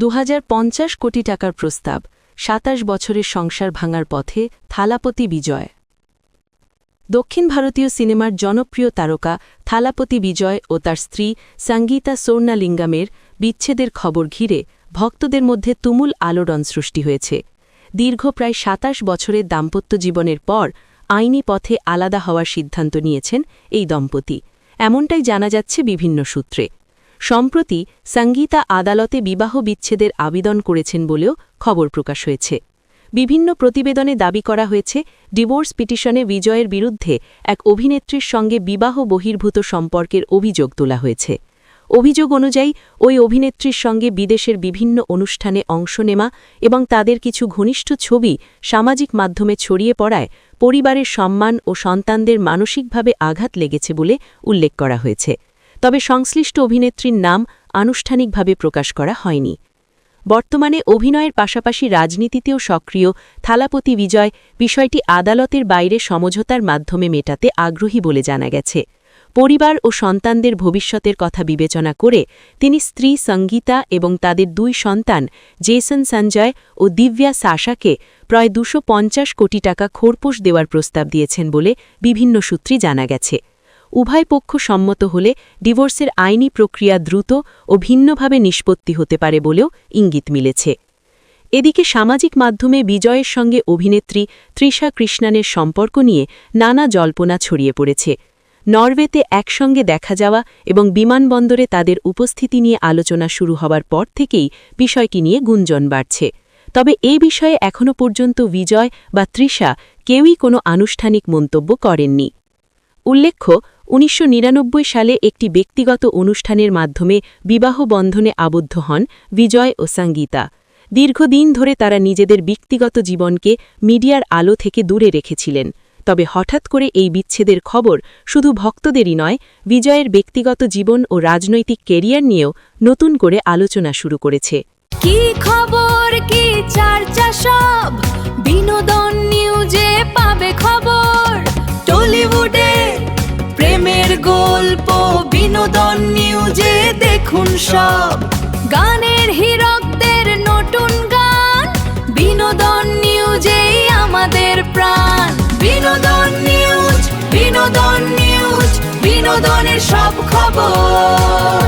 ২০৫০ কোটি টাকার প্রস্তাব, ২৭ বছরের সংসার ভাঙার পথে থালাপতি বিজয়। দক্ষিণ ভারতীয় সিনেমার জনপ্রিয় তারকা থালাপতি বিজয় ও তার স্ত্রী সঙ্গীতা সোর্নালিঙ্গামের বিচ্ছেদের খবর ঘিরে ভক্তদের মধ্যে তুমুল আলোড়ন সৃষ্টি হয়েছে। দীর্ঘ প্রায় ২৭ বছরের দাম্পত্য জীবনের পর আইনি পথে আলাদা হওয়ার সিদ্ধান্ত নিয়েছেন এই দম্পতি, এমনটাই জানা যাচ্ছে বিভিন্ন সূত্রে। সম্প্রতি সঙ্গীতা আদালতে বিবাহ বিচ্ছেদের আবেদন করেছেন বলেও খবর প্রকাশ হয়েছে। বিভিন্ন প্রতিবেদনে দাবি করা হয়েছে, ডিভোর্স পিটিশনে বিজয়ের বিরুদ্ধে এক অভিনেত্রীর সঙ্গে বিবাহ বহির্ভূত সম্পর্কের অভিযোগ তোলা হয়েছে। অভিযোগ অনুযায়ী ওই অভিনেত্রীর সঙ্গে বিদেশের বিভিন্ন অনুষ্ঠানে অংশ নেওয়া এবং তাদের কিছু ঘনিষ্ঠ ছবি সামাজিক মাধ্যমে ছড়িয়ে পড়ায় পরিবারের সম্মান ও সন্তানদের মানসিকভাবে আঘাত লেগেছে বলে উল্লেখ করা হয়েছে। তবে সংশ্লিষ্ট অভিনেত্রীর নাম আনুষ্ঠানিকভাবে প্রকাশ করা হয়নি। বর্তমানে অভিনয়ের পাশাপাশি রাজনীতিতেও সক্রিয় থালাপতি বিজয় বিষয়টি আদালতের বাইরে সমঝোতার মাধ্যমে মেটাতে আগ্রহী বলে জানা গেছে। পরিবার ও সন্তানদের ভবিষ্যতের কথা বিবেচনা করে তিনি স্ত্রী সঙ্গীতা এবং তাদের ২ সন্তান জেসন সঞ্জয় ও দিব্যা সাশাকে প্রায় ২৫০ কোটি টাকা খোরপোশ দেওয়ার প্রস্তাব দিয়েছেন বলে বিভিন্ন সূত্রে জানা গেছে। উভয় পক্ষ সম্মত হলে ডিভোর্সের আইনি প্রক্রিয়া দ্রুত ও ভিন্নভাবে নিষ্পত্তি হতে পারে বলেও ইঙ্গিত মিলেছে। এদিকে সামাজিক মাধ্যমে বিজয়ের সঙ্গে অভিনেত্রী তৃষা কৃষ্ণানের সম্পর্ক নিয়ে নানা জল্পনা ছড়িয়ে পড়েছে। নরওয়েতে একসঙ্গে দেখা যাওয়া এবং বিমানবন্দরে তাদের উপস্থিতি নিয়ে আলোচনা শুরু হওয়ার পর থেকেই বিষয়টি নিয়ে গুঞ্জন বাড়ছে। তবে এই বিষয়ে এখনও পর্যন্ত বিজয় বা তৃষা কেউই কোনো আনুষ্ঠানিক মন্তব্য করেননি। উল্লেখ্য, ১৯৯৯ সালে একটি ব্যক্তিগত অনুষ্ঠানের মাধ্যমে বিবাহ বন্ধনে আবদ্ধ হন বিজয় ও সঙ্গীতা। দীর্ঘদিন ধরে তারা নিজেদের ব্যক্তিগত জীবনকে মিডিয়ার আলো থেকে দূরে রেখেছিলেন। তবে হঠাৎ করে এই বিচ্ছেদের খবর শুধু ভক্তদেরই নয়, বিজয়ের ব্যক্তিগত জীবন ও রাজনৈতিক ক্যারিয়ার নিয়েও নতুন করে আলোচনা শুরু করেছে। কি খবর, কি চর্চা, সব বিনোদন নিউজে পাবে খবর। টলিউডে প্রেমের গল্প বিনোদন নিউজে দেখুন সব। গানের হীরকদের নতুন গান বিনোদন নিউজেই আমাদের প্রাণ। বিনোদন নিউজ, বিনোদন নিউজ, বিনোদনের সব খবর।